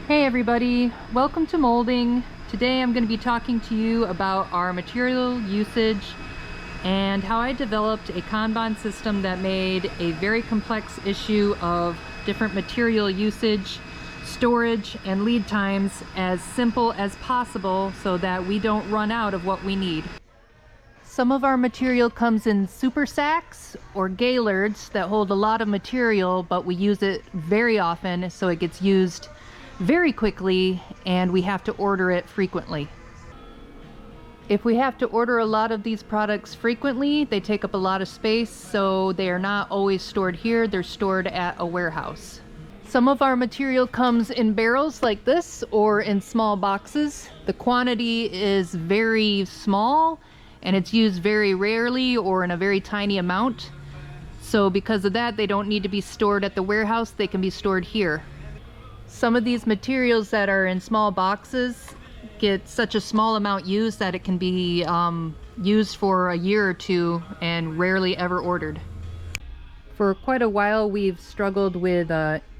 Hey everybody, welcome to molding. Today I'm going to be talking to you about our material usage and how I developed a Kanban system that made a very complex issue of different material usage, storage, and lead times as simple as possible so that we don't run out of what we need. Some of our material comes in super sacks or gaylords that hold a lot of material, but we use it very often, so it gets used very quickly and we have to order it frequently. If we have to order a lot of these products frequently, they take up a lot of space, so they are not always stored here, they're stored at a warehouse. Some of our material comes in barrels like this or in small boxes. The quantity is very small and it's used very rarely or in a very tiny amount. So because of that, they don't need to be stored at the warehouse, they can be stored here. Some of these materials that are in small boxes get such a small amount used that it can be used for a year or two and rarely ever ordered. For quite a while we've struggled with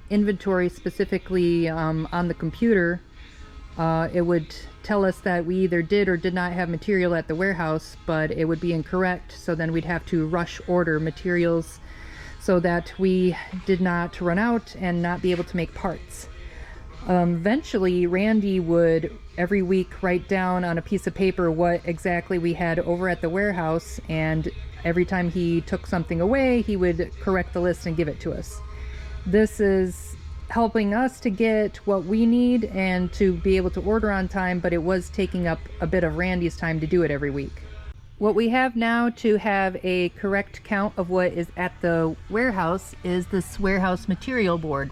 inventory, specifically on the computer. It would tell us that we either did or did not have material at the warehouse, but it would be incorrect, so then we'd have to rush order materials so that we did not run out and not be able to make parts. Eventually Randy would every week write down on a piece of paper what exactly we had over at the warehouse, and every time he took something away he would correct the list and give it to us. This is helping us to get what we need and to be able to order on time, but it was taking up a bit of Randy's time to do it every week. What we have now to have a correct count of what is at the warehouse is this warehouse material board.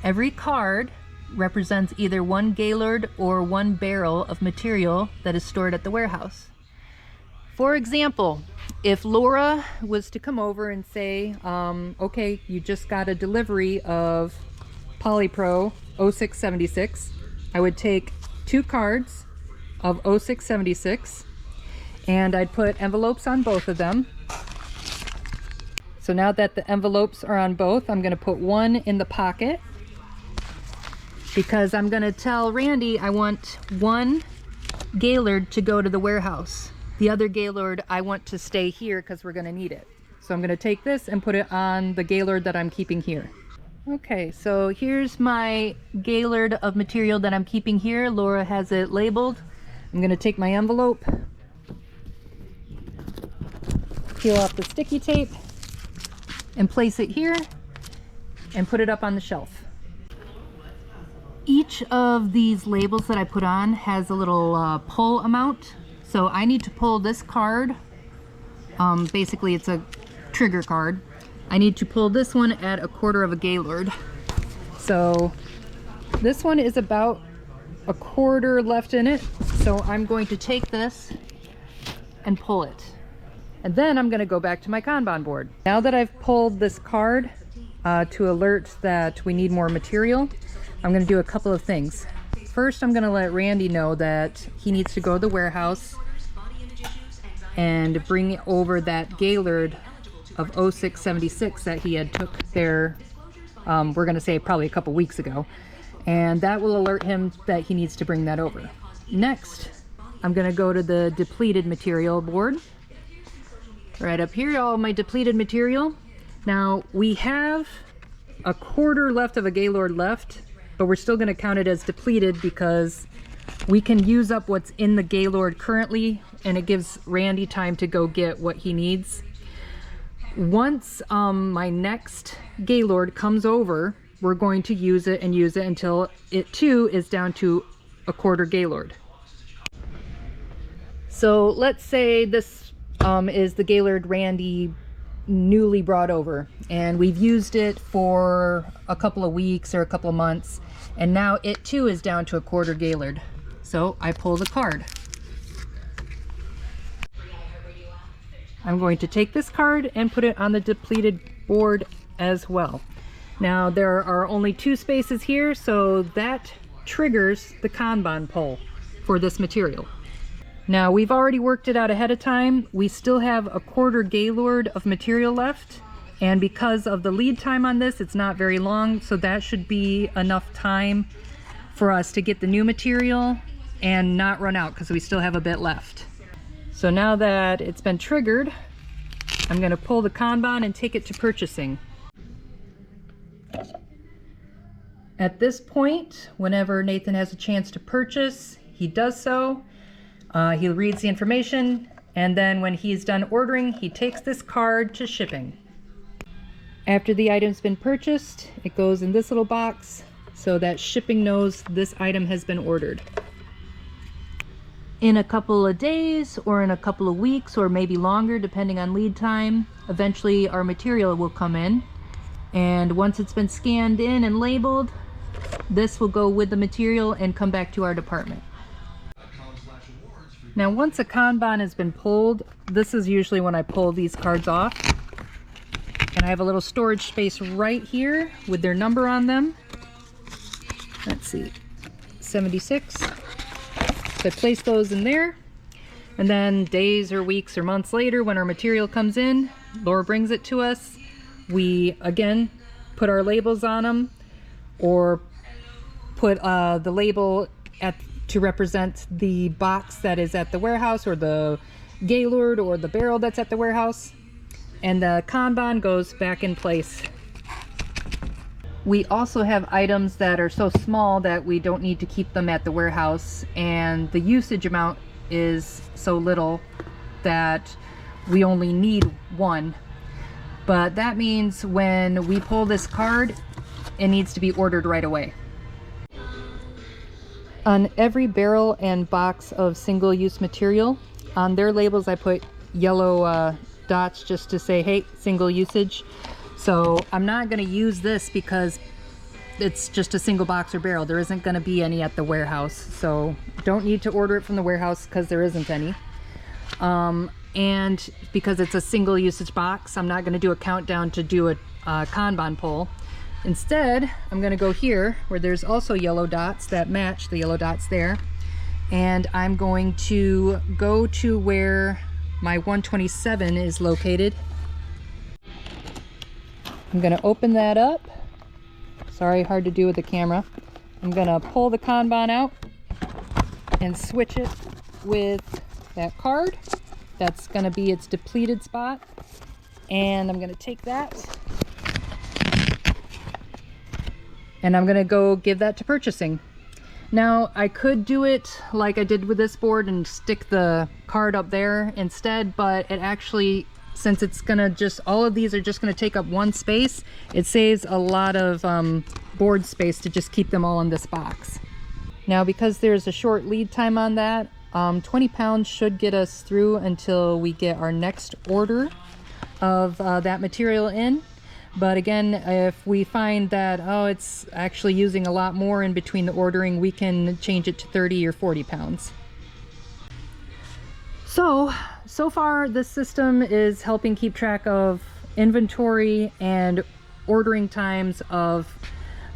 Every card represents either one gaylord or one barrel of material that is stored at the warehouse. For example, if Laura was to come over and say, okay, you just got a delivery of Polypro 0676, I would take 2 cards of 0676 and I'd put envelopes on both of them. So now that the envelopes are on both, I'm going to put one in the pocket, because I'm going to tell Randy I want one gaylord to go to the warehouse. The other gaylord I want to stay here because we're going to need it. So I'm going to take this and put it on the gaylord that I'm keeping here. Okay, so here's my gaylord of material that I'm keeping here. Laura has it labeled. I'm going to take my envelope, peel off the sticky tape, and place it here and put it up on the shelf. Each of these labels that I put on has a little pull amount. So I need to pull this card. Basically it's a trigger card. I need to pull this one at 1/4 of a gaylord. So this one is about 1/4 left in it. So I'm going to take this and pull it. And then I'm going to go back to my Kanban board. Now that I've pulled this card to alert that we need more material, I'm going to do a couple of things. First, I'm going to let Randy know that he needs to go to the warehouse and bring over that gaylord of 0676 that he had took there, we're going to say probably a couple weeks ago. And that will alert him that he needs to bring that over. Next, I'm going to go to the depleted material board. Right up here, all my depleted material. Now, we have 1/4 left of a gaylord left, but we're still going to count it as depleted because we can use up what's in the gaylord currently, and it gives Randy time to go get what he needs. Once my next gaylord comes over, we're going to use it and use it until it too is down to 1/4 gaylord. So let's say this is the gaylord Randy newly brought over, and we've used it for a couple of weeks or a couple of months, and now it too is down to 1/4 gaylord. So I pull the card. I'm going to take this card and put it on the depleted board as well. Now there are only 2 spaces here, so that triggers the Kanban pull for this material. Now we've already worked it out ahead of time. We still have 1/4 gaylord of material left, and because of the lead time on this, it's not very long, so that should be enough time for us to get the new material and not run out, because we still have a bit left. So now that it's been triggered, I'm going to pull the Kanban and take it to purchasing. At this point, whenever Nathan has a chance to purchase, he does so. He reads the information, and then when he's done ordering, he takes this card to shipping. After the item's been purchased, it goes in this little box so that shipping knows this item has been ordered. In a couple of days or in a couple of weeks or maybe longer, depending on lead time, eventually our material will come in. And once it's been scanned in and labeled, this will go with the material and come back to our department. Now once a Kanban has been pulled, this is usually when I pull these cards off. And I have a little storage space right here with their number on them. Let's see, 76. So I place those in there, and then days or weeks or months later when our material comes in, Laura brings it to us. We again put our labels on them, or put the label to represent the box that is at the warehouse, or the gaylord or the barrel that's at the warehouse, and the Kanban goes back in place. We also have items that are so small that we don't need to keep them at the warehouse, and the usage amount is so little that we only need one. But that means when we pull this card, it needs to be ordered right away. On every barrel and box of single-use material, on their labels I put yellow dots just to say, hey, single usage. So I'm not going to use this because it's just a single box or barrel. There isn't going to be any at the warehouse, so don't need to order it from the warehouse because there isn't any. And because it's a single usage box, I'm not going to do a countdown to do a Kanban pull. Instead, I'm going to go here where there's also yellow dots that match the yellow dots there, and I'm going to go to where my 127 is located. I'm going to open that up. Sorry, hard to do with the camera. I'm going to pull the Kanban out and switch it with that card. That's going to be its depleted spot. And I'm going to take that and I'm going to go give that to purchasing. Now, I could do it like I did with this board and stick the card up there instead, but it actually, since it's gonna just, all of these are just gonna take up one space, it saves a lot of board space to just keep them all in this box. Now, because there's a short lead time on that, 20 pounds should get us through until we get our next order of that material in. But again, if we find that, oh, it's actually using a lot more in between the ordering, we can change it to 30 or 40 pounds. So far this system is helping keep track of inventory and ordering times of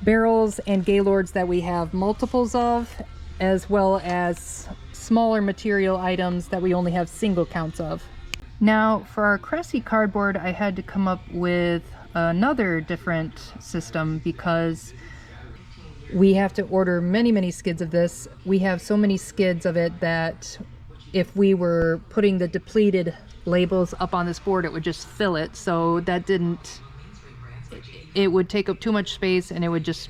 barrels and gaylords that we have multiples of, as well as smaller material items that we only have single counts of. Now, for our Cressy cardboard, I had to come up with another different system because we have to order many skids of this. We have so many skids of it that if we were putting the depleted labels up on this board, it would just fill it. So that didn't, it would take up too much space and it would just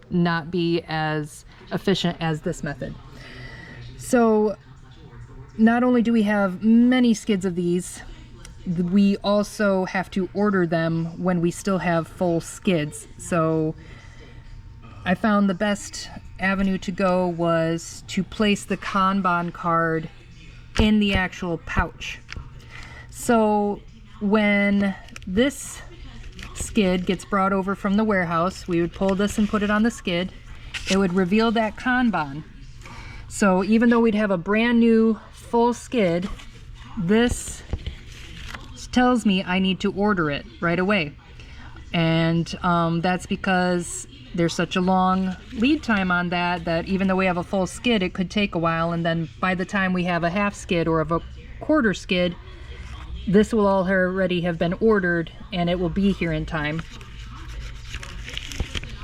not be as efficient as this method. So not only do we have many skids of these, we also have to order them when we still have full skids. So I found the best avenue to go was to place the Kanban card in the actual pouch. So when this skid gets brought over from the warehouse, we would pull this and put it on the skid. It would reveal that Kanban. So even though we'd have a brand new full skid, this tells me I need to order it right away. And that's because there's such a long lead time on that even though we have a full skid, it could take a while, and then by the time we have a half skid or a quarter skid, this will already have been ordered and it will be here in time.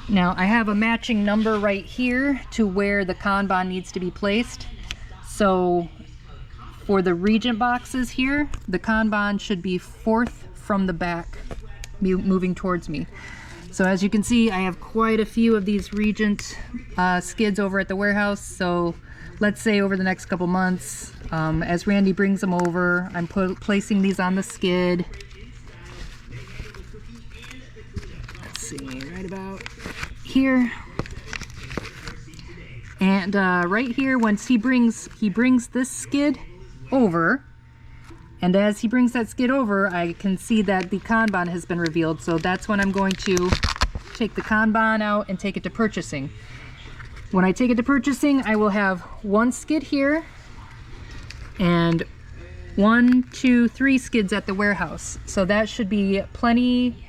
Now I have a matching number right here to where the Kanban needs to be placed. So for the Regent boxes here, the Kanban should be 4th from the back, moving towards me. So as you can see, I have quite a few of these Regent skids over at the warehouse. So let's say over the next couple months, as Randy brings them over, I'm placing these on the skid. Let's see, right about here. And right here, once he brings this skid over, and as he brings that skid over, I can see that the Kanban has been revealed. So that's when I'm going to take the Kanban out and take it to purchasing. When I take it to purchasing, I will have 1 skid here and 1, 2, 3 skids at the warehouse. So that should be plenty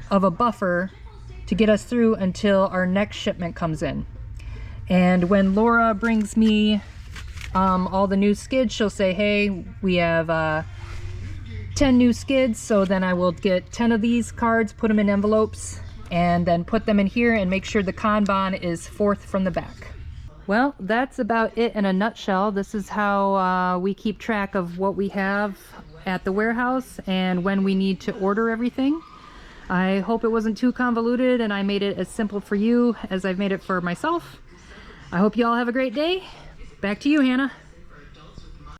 of a buffer to get us through until our next shipment comes in. And when Laura brings me all the new skids, she'll say, hey, we have 10 new skids. So then I will get 10 of these cards, put them in envelopes, and then put them in here and make sure the Kanban is 4th from the back. Well, that's about it in a nutshell. This is how we keep track of what we have at the warehouse and when we need to order everything. I hope it wasn't too convoluted and I made it as simple for you as I've made it for myself. I hope you all have a great day. Back to you, Hannah.